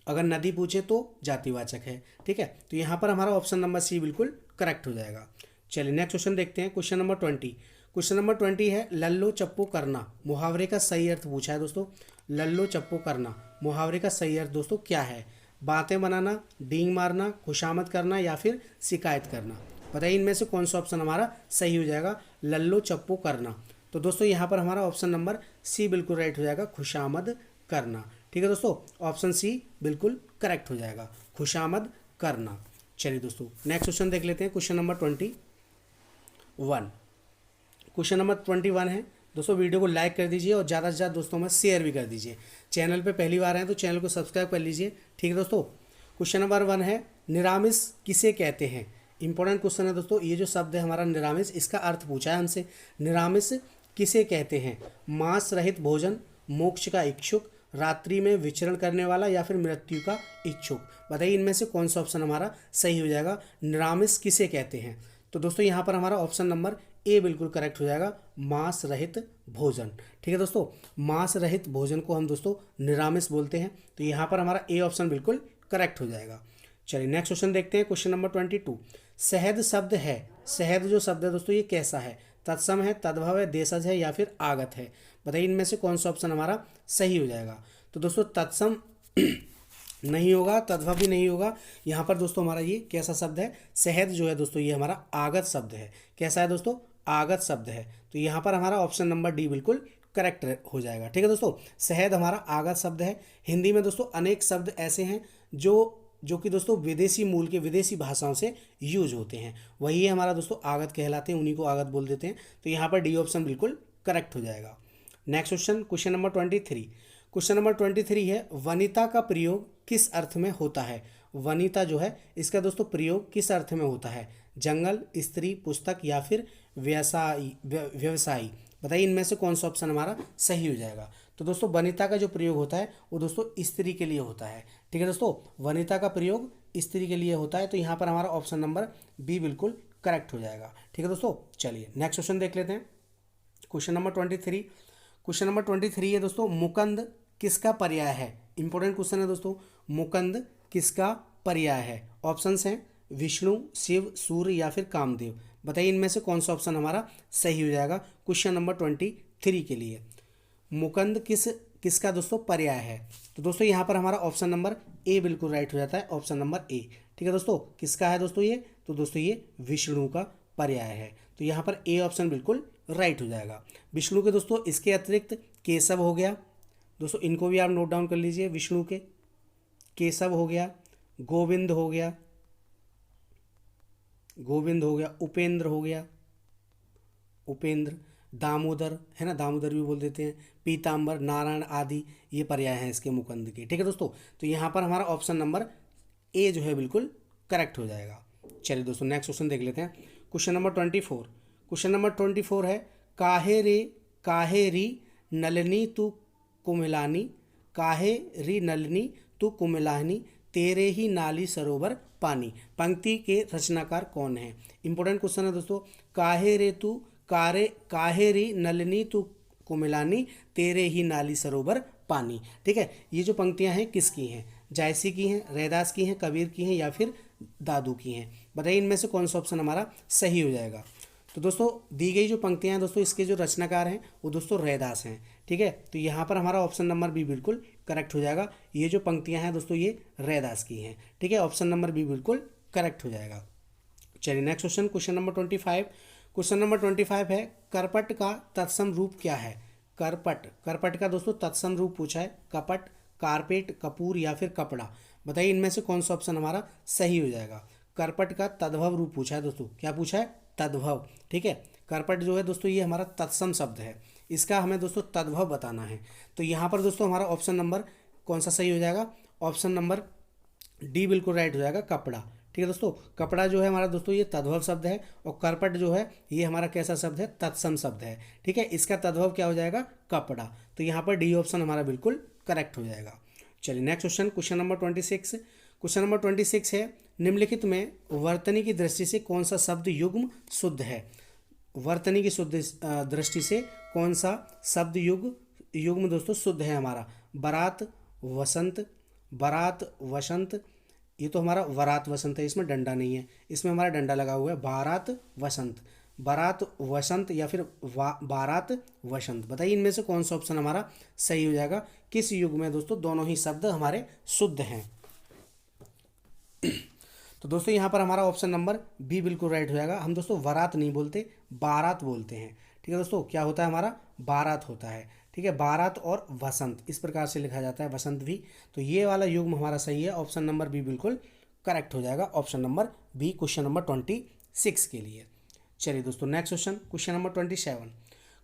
अगर नदी पूछे तो जातिवाचक है। ठीक है, तो यहाँ पर हमारा ऑप्शन नंबर सी बिल्कुल करेक्ट हो जाएगा। चलिए नेक्स्ट क्वेश्चन देखते हैं, क्वेश्चन नंबर 20। क्वेश्चन नंबर 20 है लल्लो चप्पो करना, मुहावरे का सही अर्थ पूछा है दोस्तों। लल्लो चप्पो करना, मुहावरे का सही अर्थ दोस्तों क्या है? बातें बनाना, डींग मारना, खुशामद करना या फिर शिकायत करना। बताइए इनमें से कौन सा ऑप्शन हमारा सही हो जाएगा? लल्लो चप्पो करना। तो दोस्तों यहाँ पर हमारा ऑप्शन नंबर सी बिल्कुल राइट हो जाएगा, खुशामद करना। ठीक है दोस्तों, ऑप्शन सी बिल्कुल करेक्ट हो जाएगा, खुशामद करना। चलिए दोस्तों नेक्स्ट क्वेश्चन देख लेते हैं, क्वेश्चन नंबर 21। क्वेश्चन नंबर 21 है दोस्तों, वीडियो को लाइक कर दीजिए और ज़्यादा से ज़्यादा दोस्तों में शेयर भी कर दीजिए। चैनल पे पहली बार आए तो चैनल को सब्सक्राइब कर लीजिए। ठीक है दोस्तों, क्वेश्चन नंबर 1 है निरामिस किसे कहते हैं? इंपॉर्टेंट क्वेश्चन है दोस्तों। ये जो शब्द है हमारा निरामिस, इसका अर्थ पूछा है हमसे। निरामिस किसे कहते हैं? मांस रहित भोजन, मोक्ष का इच्छुक, रात्रि में विचरण करने वाला या फिर मृत्यु का इच्छुक। बताइए इनमें से कौन सा ऑप्शन हमारा सही हो जाएगा? निरामिस किसे कहते हैं? तो दोस्तों यहाँ पर हमारा ऑप्शन नंबर ए बिल्कुल करेक्ट हो जाएगा, मांस रहित भोजन। ठीक है दोस्तों, मांस रहित भोजन को हम दोस्तों निरामिस बोलते हैं। तो यहाँ पर हमारा ए ऑप्शन बिल्कुल करेक्ट हो जाएगा। चलिए नेक्स्ट क्वेश्चन देखते हैं, क्वेश्चन नंबर 22। शहद शब्द है, शहद जो शब्द है दोस्तों ये कैसा है? तत्सम है, तद्भव है, देशज है या फिर आगत है। बताइए इनमें से कौन सा ऑप्शन हमारा सही हो जाएगा? तो दोस्तों तत्सम नहीं होगा, तद्भव भी नहीं होगा। यहाँ पर दोस्तों हमारा ये कैसा शब्द है? शहद जो है दोस्तों ये हमारा आगत शब्द है। कैसा है दोस्तों? आगत शब्द है। तो यहाँ पर हमारा ऑप्शन नंबर डी बिल्कुल करेक्ट हो जाएगा। ठीक है दोस्तों, शहद हमारा आगत शब्द है। हिंदी में दोस्तों अनेक शब्द ऐसे हैं जो कि दोस्तों विदेशी मूल के, विदेशी भाषाओं से यूज होते हैं, वही हमारा दोस्तों आगत कहलाते हैं, उन्हीं को आगत बोल देते हैं। तो यहाँ पर डी ऑप्शन बिल्कुल करेक्ट हो जाएगा। Next question, question number 23। Question number 23 है वनिता का प्रयोग किस अर्थ में होता है? वनिता जो है इसका दोस्तों प्रयोग किस अर्थ में होता है? जंगल, स्त्री, पुस्तक या फिर व्यवसायी। बताइए इनमें से कौन सा ऑप्शन हमारा सही हो जाएगा? तो दोस्तों वनिता का जो प्रयोग होता है वो दोस्तों स्त्री के लिए होता है। ठीक है दोस्तों, वनिता का प्रयोग स्त्री के लिए होता है। तो यहाँ पर हमारा ऑप्शन नंबर बी बिल्कुल करेक्ट हो जाएगा। ठीक है दोस्तों, चलिए नेक्स्ट क्वेश्चन देख लेते हैं, क्वेश्चन नंबर 23। क्वेश्चन नंबर 23 है दोस्तों मुकंद किसका पर्याय है? इंपॉर्टेंट क्वेश्चन है दोस्तों, मुकंद किसका पर्याय है? ऑप्शंस हैं विष्णु, शिव, सूर्य या फिर कामदेव। बताइए इनमें से कौन सा ऑप्शन हमारा सही हो जाएगा क्वेश्चन नंबर 23 के लिए? मुकंद किसका दोस्तों पर्याय है? तो दोस्तों यहाँ पर हमारा ऑप्शन नंबर ए बिल्कुल राइट हो जाता है, ऑप्शन नंबर ए। ठीक है दोस्तों, किसका है दोस्तों ये? तो दोस्तों ये विष्णु का पर्याय है। तो यहाँ पर ए ऑप्शन बिल्कुल राइट हो जाएगा। विष्णु के दोस्तों इसके अतिरिक्त केशव हो गया दोस्तों, इनको भी आप नोट डाउन कर लीजिए। विष्णु के केशव हो गया, गोविंद हो गया, उपेंद्र हो गया, उपेंद्र, दामोदर है ना, दामोदर भी बोल देते हैं, पीताम्बर, नारायण आदि ये पर्याय हैं इसके मुकंद के। ठीक है दोस्तों, तो यहाँ पर हमारा ऑप्शन नंबर ए जो है बिल्कुल करेक्ट हो जाएगा। चलिए दोस्तों नेक्स्ट क्वेश्चन देख लेते हैं, क्वेश्चन नंबर 24। क्वेश्चन नंबर 24 है काहे री नलिनी तू कुमिलानी, काहे री नलिनी तू कुमिलानी, तेरे ही नाली सरोवर पानी। पंक्ति के रचनाकार कौन है? इंपॉर्टेंट क्वेश्चन है दोस्तों। काहे री नलिनी तू कुमिलानी, तेरे ही नाली सरोवर पानी। ठीक है, ये जो पंक्तियां हैं किसकी हैं? जायसी की हैं, रैदास की हैं, कबीर की हैं या फिर दादू की हैं। बताइए इनमें से कौन सा ऑप्शन हमारा सही हो जाएगा? तो दोस्तों दी गई जो पंक्तियां हैं दोस्तों, इसके जो रचनाकार हैं वो दोस्तों रैदास हैं। ठीक है, तो यहाँ पर हमारा ऑप्शन नंबर बी बिल्कुल करेक्ट हो जाएगा। ये जो पंक्तियां हैं दोस्तों ये रैदास की हैं। ठीक है, ऑप्शन नंबर बी बिल्कुल करेक्ट हो जाएगा। चलिए next question, question number 25। Question number 25 है करपट का तत्सम रूप क्या है? करपट का दोस्तों तत्सम रूप पूछा है। कपट, कारपेट, कपूर या फिर कपड़ा। बताइए इनमें से कौन सा ऑप्शन हमारा सही हो जाएगा। करपट का तद्भव रूप पूछा है दोस्तों, क्या पूछा है, तद्भव। ठीक है, करपट जो है दोस्तों ये हमारा तत्सम शब्द है, इसका हमें दोस्तों तद्भव बताना है। तो यहाँ पर दोस्तों हमारा ऑप्शन नंबर कौन सा सही हो जाएगा, ऑप्शन नंबर डी बिल्कुल राइट हो जाएगा, कपड़ा। ठीक है दोस्तों, कपड़ा जो है हमारा दोस्तों ये तद्भव शब्द है, और करपट जो है ये हमारा कैसा शब्द है, तत्सम शब्द है। ठीक है, इसका तद्भव क्या हो जाएगा, कपड़ा। तो यहाँ पर डी ऑप्शन हमारा बिल्कुल करेक्ट हो जाएगा। चलिए next question, question number 26। Question number 26 है, निम्नलिखित में वर्तनी की दृष्टि से कौन सा शब्द युग्म शुद्ध है। वर्तनी की शुद्ध दृष्टि से कौन सा शब्द युग्म दोस्तों शुद्ध है हमारा। बारात, वसंत, बारात, वसंत, ये तो हमारा वरात वसंत है, इसमें डंडा नहीं है, इसमें हमारा डंडा लगा हुआ है। बारात वसंत, बारात वसंत या फिर बारात वसंत। बताइए इनमें से कौन सा ऑप्शन हमारा सही हो जाएगा। किस युग में दोस्तों दोनों ही शब्द हमारे शुद्ध हैं। तो दोस्तों यहाँ पर हमारा ऑप्शन नंबर बी बिल्कुल राइट हो जाएगा। हम दोस्तों वरात नहीं बोलते, बारात बोलते हैं। ठीक है दोस्तों, क्या होता है हमारा, बारात होता है। ठीक है, बारात और वसंत इस प्रकार से लिखा जाता है, वसंत भी। तो ये वाला युग्म हमारा सही है, ऑप्शन नंबर बी बिल्कुल करेक्ट हो जाएगा, option number B question number 26 के लिए। चलिए दोस्तों next question, question number 27।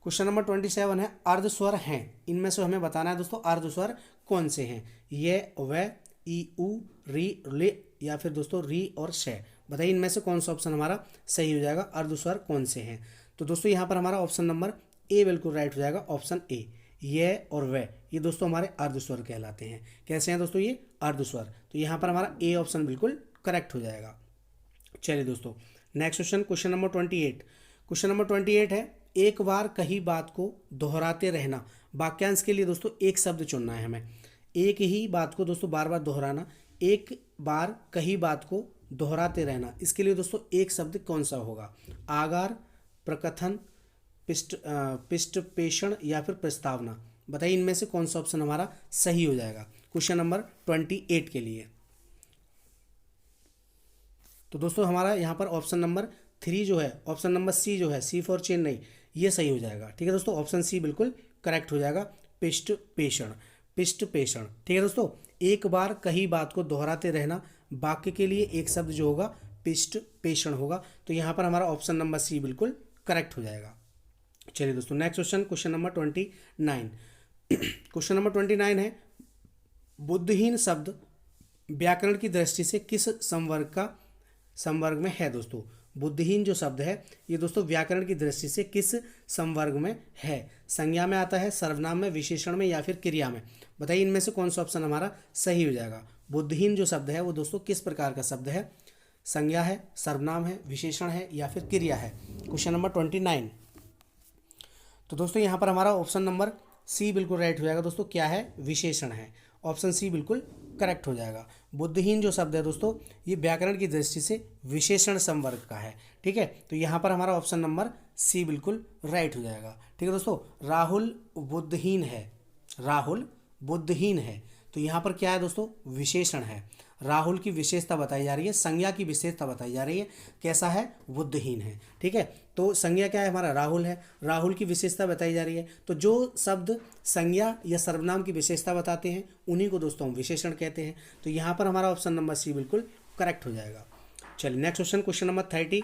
Question number 27 है, अर्धस्वर हैं, इनमें से हमें बताना है दोस्तों अर्धस्वर कौन से हैं। ये, व, ई, उ, री, ले या फिर दोस्तों री और शे। बताइए इनमें से कौन सा ऑप्शन हमारा सही हो जाएगा, अर्धस्वर कौन से हैं। तो दोस्तों यहाँ पर हमारा ऑप्शन नंबर ए बिल्कुल राइट हो जाएगा, ऑप्शन ए। ये और वे ये दोस्तों हमारे अर्धस्वर कहलाते हैं। कैसे हैं दोस्तों, ये अर्धस्वर। तो यहाँ पर हमारा ए ऑप्शन बिल्कुल करेक्ट हो जाएगा। चलिए दोस्तों next question, question number 28। Question number 28 है, एक बार कही बात को दोहराते रहना। वाक्यांश के लिए दोस्तों एक शब्द चुनना है हमें, एक ही बात को दोस्तों बार बार दोहराना। एक बार कही बात को दोहराते रहना, इसके लिए दोस्तों एक शब्द कौन सा होगा। आगार, प्रकथन, पिष्टपेषण या फिर प्रस्तावना। बताइए इनमें से कौन सा ऑप्शन हमारा सही हो जाएगा क्वेश्चन नंबर 28 के लिए। तो दोस्तों हमारा यहाँ पर ऑप्शन नंबर 3 जो है, ऑप्शन नंबर सी जो है, सी फॉर चेन्नई, ये सही हो जाएगा। ठीक है दोस्तों, ऑप्शन सी बिल्कुल करेक्ट हो जाएगा, पिष्टपेषण, पिष्टपेषण। ठीक है दोस्तों, एक बार कही बात को दोहराते रहना, वाक्य के लिए एक शब्द जो होगा पिष्टपेषण होगा। तो यहाँ पर हमारा ऑप्शन नंबर सी बिल्कुल करेक्ट हो जाएगा। चलिए दोस्तों next question, question number 29। Question number 29 है, बुद्धिहीन शब्द व्याकरण की दृष्टि से किस संवर्ग में है। दोस्तों बुद्धिहीन जो शब्द है ये दोस्तों व्याकरण की दृष्टि से किस संवर्ग में है। संज्ञा में आता है, सर्वनाम में, विशेषण में या फिर क्रिया में। बताइए इनमें से कौन सा ऑप्शन हमारा सही हो जाएगा। बुद्धिहीन जो शब्द है वो दोस्तों किस प्रकार का शब्द है, संज्ञा है, सर्वनाम है, विशेषण है या फिर क्रिया है। Question number 29। तो दोस्तों यहाँ पर हमारा ऑप्शन नंबर सी बिल्कुल राइट हो जाएगा दोस्तों, क्या है, विशेषण है। ऑप्शन सी बिल्कुल करेक्ट हो जाएगा। बुद्धिहीन जो शब्द है दोस्तों ये व्याकरण की दृष्टि से विशेषण संवर्ग का है। ठीक है, तो यहाँ पर हमारा ऑप्शन नंबर सी बिल्कुल राइट हो जाएगा। ठीक है दोस्तों, राहुल बुद्धिहीन है, राहुल बुद्धिहीन है, तो यहाँ पर क्या है दोस्तों, विशेषण है। राहुल की विशेषता बताई जा रही है, संज्ञा की विशेषता बताई जा रही है, कैसा है, बुद्धिहीन है। ठीक है, तो संज्ञा क्या है हमारा, राहुल है, राहुल की विशेषता बताई जा रही है। तो जो शब्द संज्ञा या सर्वनाम की विशेषता बताते हैं उन्हीं को दोस्तों हम विशेषण कहते हैं। तो यहाँ पर हमारा ऑप्शन नंबर सी बिल्कुल करेक्ट हो जाएगा। चलिए नेक्स्ट क्वेश्चन, क्वेश्चन नंबर 30।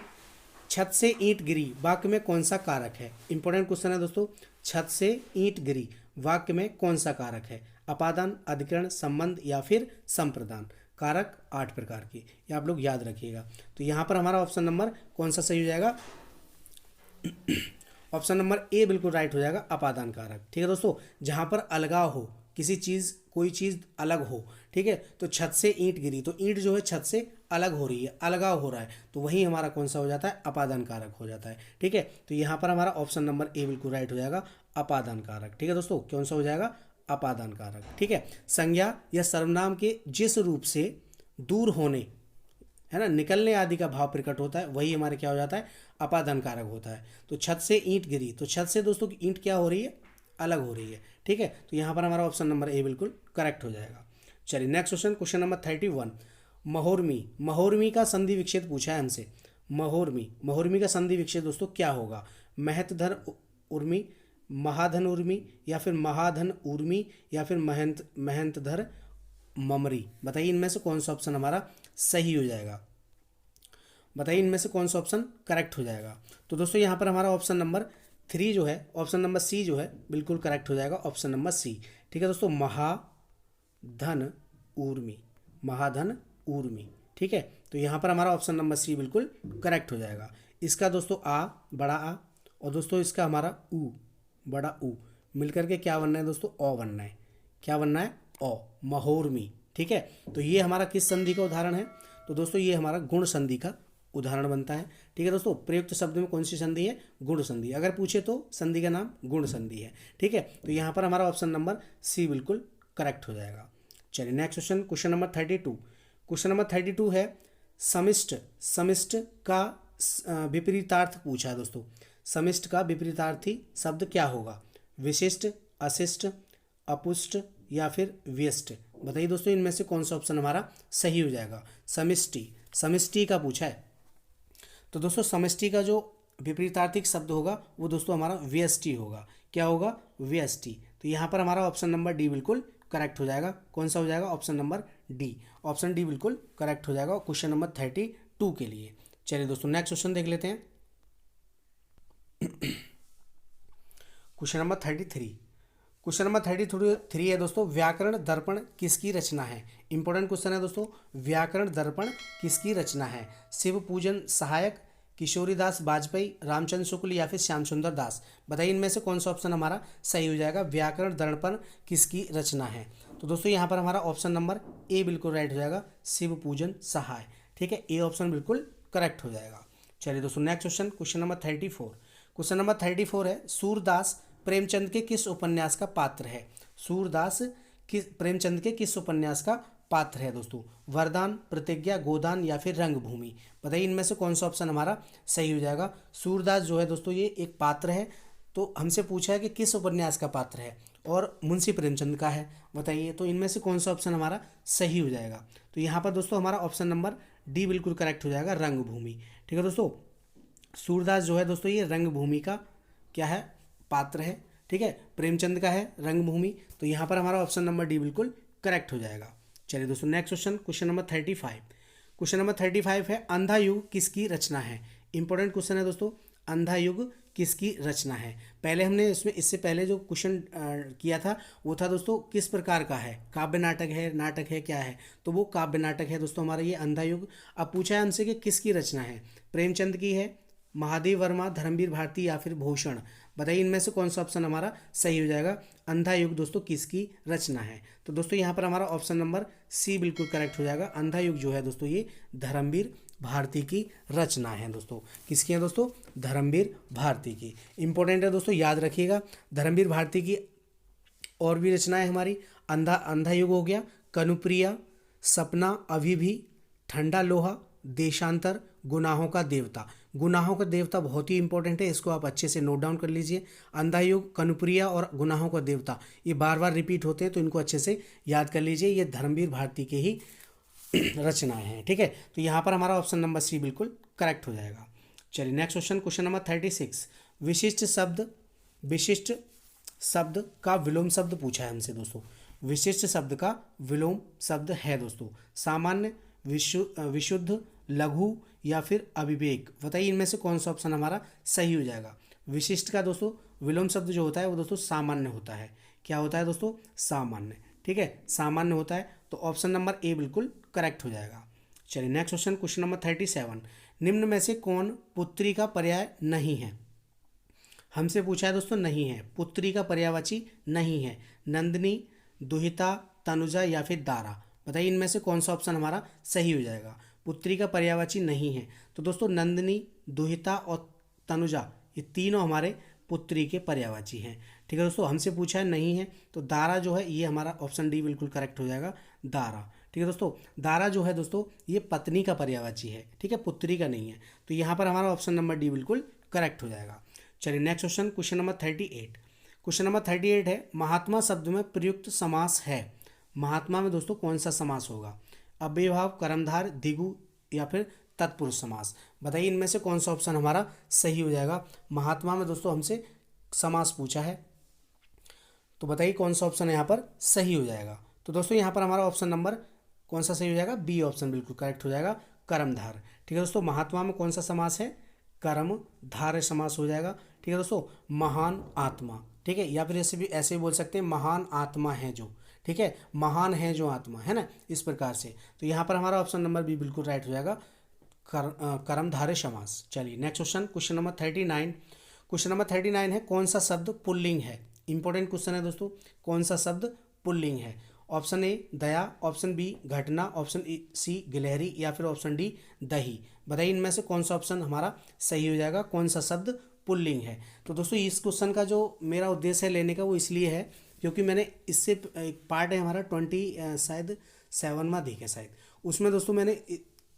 छत से ईंट गिरी, वाक्य में कौन सा कारक है। इंपॉर्टेंट क्वेश्चन है दोस्तों, छत से ईंट गिरी, वाक्य में कौन सा कारक है। अपादान, अधिकरण, संबंध या फिर संप्रदान। कारक 8 प्रकार की, ये आप लोग याद रखिएगा। तो यहाँ पर हमारा ऑप्शन नंबर कौन सा सही हो जाएगा, ऑप्शन नंबर ए बिल्कुल राइट हो जाएगा, अपादान कारक। ठीक है दोस्तों, जहाँ पर अलगाव हो, किसी चीज़, कोई चीज़ अलग हो। ठीक है, तो छत से ईंट गिरी, तो ईंट जो है छत से अलग हो रही है, अलगाव हो रहा है, तो वही हमारा कौन सा हो जाता है, अपादान कारक हो जाता है। ठीक है, तो यहाँ पर हमारा ऑप्शन नंबर ए बिल्कुल राइट हो जाएगा, अपादान कारक। ठीक है दोस्तों, कौन सा हो जाएगा, अपादान कारक। ठीक है, संज्ञा या सर्वनाम के जिस रूप से दूर होने, है ना, निकलने आदि का भाव प्रकट होता है, वही हमारे क्या हो जाता है, अपादान कारक होता है। तो छत से ईंट गिरी, तो छत से दोस्तों ईंट क्या हो रही है, अलग हो रही है। ठीक है, तो यहाँ पर हमारा ऑप्शन नंबर ए बिल्कुल करेक्ट हो जाएगा। चलिए नेक्स्ट क्वेश्चन, क्वेश्चन नंबर 31। महोर्मी, महोर्मी का संधि विच्छेद पूछा है हमसे। महोर्मी, महोर्मी का संधि विच्छेद दोस्तों क्या होगा। महत धन उर्मी, महाधन उर्मी या फिर महाधन उर्मी या फिर महंतधर ममरी। बताइए इनमें से कौन सा ऑप्शन हमारा सही हो जाएगा। बताइए इनमें से कौन सा ऑप्शन करेक्ट हो जाएगा। तो दोस्तों यहाँ पर हमारा ऑप्शन नंबर 3 जो है, ऑप्शन नंबर सी जो है बिल्कुल करेक्ट हो जाएगा, ऑप्शन नंबर सी। ठीक है दोस्तों, महाधन उर्मी, महाधन उर्मी। ठीक है, तो यहाँ पर हमारा ऑप्शन नंबर सी बिल्कुल करेक्ट हो जाएगा। इसका दोस्तों आ, बड़ा आ, और दोस्तों इसका हमारा ऊ, बड़ा ऊ, मिलकर के क्या बनना है दोस्तों, ओ बनना है। क्या बनना है, ओ, महोर्मी। ठीक है, तो ये हमारा किस संधि का उदाहरण है, तो दोस्तों ये हमारा गुण संधि का उदाहरण बनता है। ठीक है दोस्तों, प्रयुक्त शब्द में कौन सी संधि है, गुण संधि। अगर पूछे तो संधि का नाम गुण संधि है। ठीक है, तो यहाँ पर हमारा ऑप्शन नंबर सी बिल्कुल करेक्ट हो जाएगा। चलिए next question, question number 32। Question number 32 है समिष्ट, समिष्ट का विपरीतार्थ पूछा है दोस्तों। समिष्ट का विपरीतार्थी शब्द क्या होगा, विशिष्ट, अशिष्ट, अपुष्ट या फिर व्यष्ट। बताइए दोस्तों इनमें से कौन सा ऑप्शन हमारा सही हो जाएगा। समिष्टि, समिष्टि का पूछा है, तो दोस्तों समष्टि का जो विपरीतार्थिक शब्द होगा वो दोस्तों हमारा व्यष्टि होगा। क्या होगा, व्यष्टि। तो यहाँ पर हमारा ऑप्शन नंबर डी बिल्कुल करेक्ट हो जाएगा। कौन सा हो जाएगा, option number D, option D बिल्कुल करेक्ट हो जाएगा क्वेश्चन नंबर 32 के लिए। चलिए दोस्तों नेक्स्ट क्वेश्चन देख लेते हैं। Question number 33। क्वेश्चन नंबर 33 है दोस्तों, व्याकरण दर्पण किसकी रचना है। इंपॉर्टेंट क्वेश्चन है दोस्तों, व्याकरण दर्पण किसकी रचना है। शिव पूजन सहायक, किशोरीदास वाजपेयी, रामचंद्र शुक्ल या फिर श्याम सुंदर दास। बताइए इनमें से कौन सा ऑप्शन हमारा सही हो जाएगा, व्याकरण दर्पण किसकी रचना है। तो दोस्तों यहाँ पर हमारा ऑप्शन नंबर ए बिल्कुल राइट हो जाएगा, शिव पूजन सहाय। ठीक है, ए ऑप्शन बिल्कुल करेक्ट हो जाएगा। चलिए दोस्तों next question, question number 34। Question number 34 है सूरदास प्रेमचंद के किस उपन्यास का पात्र है। सूरदास प्रेमचंद के किस उपन्यास का पात्र है दोस्तों, वरदान, प्रतिज्ञा, गोदान या फिर रंगभूमि। बताइए इनमें से कौन सा ऑप्शन हमारा सही हो जाएगा। सूरदास जो है दोस्तों ये एक पात्र है, तो हमसे पूछा है कि किस उपन्यास का पात्र है और मुंशी प्रेमचंद का है। बताइए तो इनमें से कौन सा ऑप्शन हमारा सही हो जाएगा। तो यहाँ पर दोस्तों हमारा ऑप्शन नंबर डी बिल्कुल करेक्ट हो जाएगा, रंगभूमि। ठीक है दोस्तों, सूरदास जो है दोस्तों ये रंगभूमि का क्या है, पात्र है। ठीक है, प्रेमचंद का है रंगभूमि, तो यहाँ पर हमारा ऑप्शन नंबर डी बिल्कुल करेक्ट हो जाएगा। चलिए दोस्तों next question, question number 35। Question number 35 है अंधा युग किसकी रचना है। इंपॉर्टेंट क्वेश्चन है दोस्तों, अंधा युग किसकी रचना है। पहले हमने इससे पहले जो क्वेश्चन किया था वो था दोस्तों किस प्रकार का है, काव्य नाटक है, नाटक है, क्या है, तो वो काव्य नाटक है दोस्तों हमारा ये अंधा युग। अब पूछा है हमसे कि किसकी रचना है, प्रेमचंद की है, महादेव वर्मा, धर्मवीर भारती या फिर भूषण। बताइए इनमें से कौन सा ऑप्शन हमारा सही हो जाएगा। अंधा युग दोस्तों किसकी रचना है, तो दोस्तों यहाँ पर हमारा ऑप्शन नंबर सी बिल्कुल करेक्ट हो जाएगा। अंधा युग जो है दोस्तों ये धर्मवीर भारती की रचना है दोस्तों। किसकी है दोस्तों, धर्मवीर भारती की। इंपॉर्टेंट है दोस्तों, याद रखिएगा। धर्मवीर भारती की और भी रचनाएं हमारी, अंधा युग हो गया, कनुप्रिया, सपना, अभी भी, ठंडा लोहा, देशांतर, गुनाहों का देवता। गुनाहों का देवता बहुत ही इंपॉर्टेंट है, इसको आप अच्छे से नोट डाउन कर लीजिए। अंधा युग, कनुप्रिया और गुनाहों का देवता ये बार बार रिपीट होते हैं, तो इनको अच्छे से याद कर लीजिए। ये धर्मवीर भारती के ही रचनाएं हैं। ठीक है, तो यहाँ पर हमारा ऑप्शन नंबर सी बिल्कुल करेक्ट हो जाएगा। चलिए नेक्स्ट क्वेश्चन, क्वेश्चन नंबर 36। विशिष्ट शब्द का विलोम शब्द पूछा है हमसे दोस्तों। विशिष्ट शब्द का विलोम शब्द है दोस्तों सामान्य, विशुद्ध, लघु या फिर अविवेक। बताइए इनमें से कौन सा ऑप्शन हमारा सही हो जाएगा। विशिष्ट का दोस्तों विलोम शब्द जो होता है वो दोस्तों सामान्य होता है। क्या होता है दोस्तों, सामान्य। ठीक है, सामान्य होता है, तो ऑप्शन नंबर ए बिल्कुल करेक्ट हो जाएगा। चलिए नेक्स्ट क्वेश्चन, क्वेश्चन नंबर 37। निम्न में से कौन पुत्री का पर्याय नहीं है। हमसे पूछा है दोस्तों, नहीं है, पुत्री का पर्यायवाची नहीं है। नंदिनी, दुहिता, तनुजा या फिर दारा। बताइए इनमें से कौन सा ऑप्शन हमारा सही हो जाएगा। पुत्री का पर्यायवाची नहीं है, तो दोस्तों नंदिनी, दुहिता और तनुजा ये तीनों हमारे पुत्री के पर्यायवाची हैं। ठीक है दोस्तों, हमसे पूछा है नहीं है, तो दारा जो है ये हमारा ऑप्शन डी बिल्कुल करेक्ट हो जाएगा, दारा। ठीक है दोस्तों, दारा जो है दोस्तों ये पत्नी का पर्यायवाची है। ठीक है, पुत्री का नहीं है, तो यहाँ पर हमारा ऑप्शन नंबर डी बिल्कुल करेक्ट हो जाएगा। चलिए next question, question number 38। Question number 38 है महात्मा शब्द में प्रयुक्त समास है। महात्मा में दोस्तों कौन सा समास होगा, अव्ययभाव, कर्मधार, द्विगु या फिर तत्पुरुष समास। बताइए इनमें से कौन सा ऑप्शन हमारा सही हो जाएगा। महात्मा में दोस्तों हमसे समास पूछा है, तो बताइए कौन सा ऑप्शन यहाँ पर सही हो जाएगा। तो दोस्तों यहाँ पर हमारा ऑप्शन नंबर कौन सा सही हो जाएगा, बी ऑप्शन बिल्कुल करेक्ट हो जाएगा, कर्मधार। ठीक है दोस्तों, महात्मा में कौन सा समास है, कर्मधारय समास हो जाएगा। ठीक है दोस्तों, महान आत्मा, ठीक है, या फिर ऐसे भी बोल सकते हैं महान आत्मा है जो, ठीक है, महान है जो आत्मा है ना, इस प्रकार से। तो यहाँ पर हमारा ऑप्शन नंबर बी बिल्कुल राइट हो जाएगा, कर्मधारय समास। चलिए next question, question number 39। Question number 39 है, कौन सा शब्द पुल्लिंग है। इंपॉर्टेंट क्वेश्चन है दोस्तों, कौन सा शब्द पुल्लिंग है। ऑप्शन ए दया, ऑप्शन बी घटना, ऑप्शन सी गिलहरी, या फिर ऑप्शन डी दही। बताइए इनमें से कौन सा ऑप्शन हमारा सही हो जाएगा, कौन सा शब्द पुल्लिंग है। तो दोस्तों इस क्वेश्चन का जो मेरा उद्देश्य है लेने का वो इसलिए है क्योंकि मैंने इससे एक पार्ट है हमारा 20 शायद 7वां देखा शायद, उसमें दोस्तों मैंने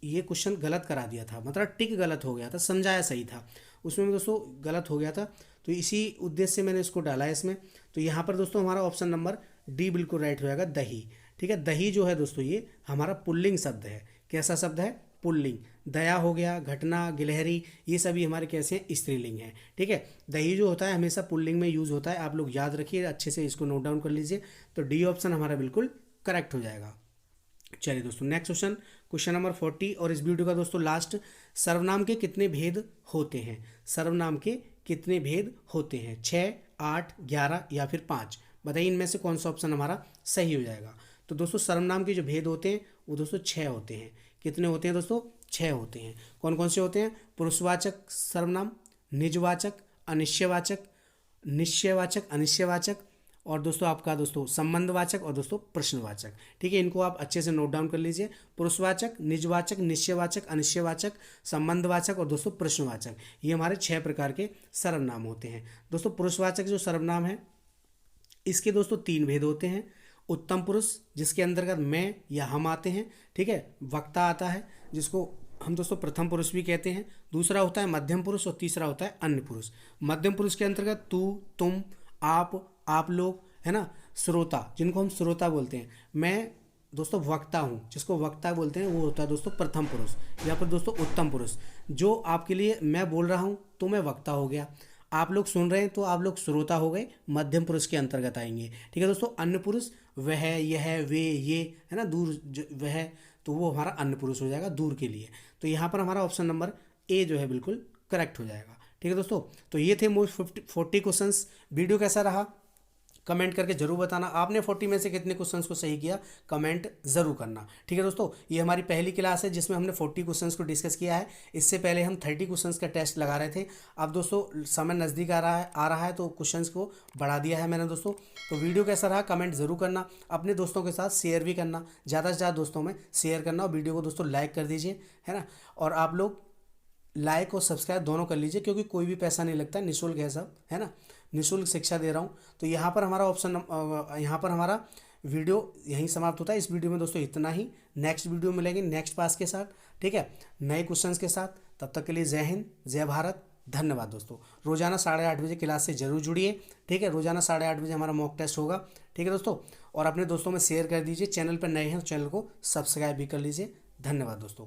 ये क्वेश्चन गलत करा दिया था, मतलब टिक गलत हो गया था, समझाया सही था, उसमें दोस्तों गलत हो गया था। तो इसी उद्देश्य से मैंने इसको डाला है इसमें। तो यहाँ पर दोस्तों हमारा ऑप्शन नंबर डी बिल्कुल राइट हो जाएगा, दही। ठीक है, दही जो है दोस्तों ये हमारा पुल्लिंग शब्द है। कैसा शब्द है, पुल्लिंग। दया हो गया, घटना, गिलहरी, ये सभी हमारे कैसे हैं, स्त्रीलिंग है। ठीक है, दही जो होता है हमेशा पुल्लिंग में यूज होता है, आप लोग याद रखिए अच्छे से, इसको नोट डाउन कर लीजिए। तो डी ऑप्शन हमारा बिल्कुल करेक्ट हो जाएगा। चलिए दोस्तों नेक्स्ट क्वेश्चन, क्वेश्चन नंबर 40 और इस वीडियो का दोस्तों लास्ट, सर्वनाम के कितने भेद होते हैं। सर्वनाम के कितने भेद होते हैं, 6, 8, 11 या फिर 5। बताइए इनमें से कौन सा ऑप्शन हमारा सही हो जाएगा। तो दोस्तों सर्वनाम के जो भेद होते हैं वो दोस्तों 6 होते हैं। कितने होते हैं दोस्तों, 6 होते हैं। कौन कौन से होते हैं, पुरुषवाचक सर्वनाम, निजवाचक, अनिश्चयवाचक, निश्चयवाचक, अनिश्चयवाचक, और दोस्तों आपका दोस्तों संबंधवाचक, और दोस्तों प्रश्नवाचक। ठीक है, इनको आप अच्छे से नोट डाउन कर लीजिए। पुरुषवाचक, निजवाचक, निश्चयवाचक, अनिश्चयवाचक, संबंधवाचक और दोस्तों प्रश्नवाचक, ये हमारे 6 प्रकार के सर्वनाम होते हैं। दोस्तों पुरुषवाचक जो सर्वनाम है इसके दोस्तों 3 भेद होते हैं। उत्तम पुरुष जिसके अंतर्गत मैं या हम आते हैं, ठीक है, वक्ता आता है जिसको हम दोस्तों प्रथम पुरुष भी कहते हैं। दूसरा होता है मध्यम पुरुष और तीसरा होता है अन्य पुरुष। मध्यम पुरुष के अंतर्गत तू, तुम, आप लोग, है ना, श्रोता जिनको हम श्रोता बोलते हैं। मैं दोस्तों वक्ता हूँ जिसको वक्ता बोलते हैं, वो होता है दोस्तों प्रथम पुरुष या फिर दोस्तों उत्तम पुरुष। जो आपके लिए मैं बोल रहा हूँ तो मैं वक्ता हो गया, आप लोग सुन रहे हैं तो आप लोग श्रोता हो गए, मध्यम पुरुष के अंतर्गत आएंगे। ठीक है दोस्तों, अन्य पुरुष वह, यह, वे, ये, है ना, दूर वह, तो वो हमारा अन्य पुरुष हो जाएगा दूर के लिए। तो यहाँ पर हमारा ऑप्शन नंबर ए जो है बिल्कुल करेक्ट हो जाएगा। ठीक है दोस्तों, तो ये थे मोस्ट 40 क्वेश्चंस। वीडियो कैसा रहा कमेंट करके जरूर बताना। आपने 40 में से कितने क्वेश्चंस को सही किया कमेंट जरूर करना। ठीक है दोस्तों, ये हमारी पहली क्लास है जिसमें हमने 40 क्वेश्चंस को डिस्कस किया है। इससे पहले हम 30 क्वेश्चंस का टेस्ट लगा रहे थे। अब दोस्तों समय नज़दीक आ रहा है तो क्वेश्चंस को बढ़ा दिया है मैंने दोस्तों। तो वीडियो कैसा रहा कमेंट जरूर करना, अपने दोस्तों के साथ शेयर भी करना, ज़्यादा से ज़्यादा दोस्तों में शेयर करना, और वीडियो को दोस्तों लाइक कर दीजिए, है ना। और आप लोग लाइक और सब्सक्राइब दोनों कर लीजिए क्योंकि कोई भी पैसा नहीं लगता, निःशुल्क है सब, है ना, निःशुल्क शिक्षा दे रहा हूँ। तो यहाँ पर हमारा यहाँ पर हमारा वीडियो यहीं समाप्त होता है। इस वीडियो में दोस्तों इतना ही। नेक्स्ट वीडियो मिलेंगे नेक्स्ट पास के साथ, ठीक है, नए क्वेश्चंस के साथ। तब तक के लिए जय हिंद, जय भारत, धन्यवाद दोस्तों। रोजाना 8:30 बजे क्लास से जरूर जुड़िए, ठीक है। रोजाना 8:30 बजे हमारा मॉक टेस्ट होगा, ठीक है दोस्तों। और अपने दोस्तों में शेयर कर दीजिए। चैनल पर नए हैं तो चैनल को सब्सक्राइब भी कर लीजिए। धन्यवाद दोस्तों।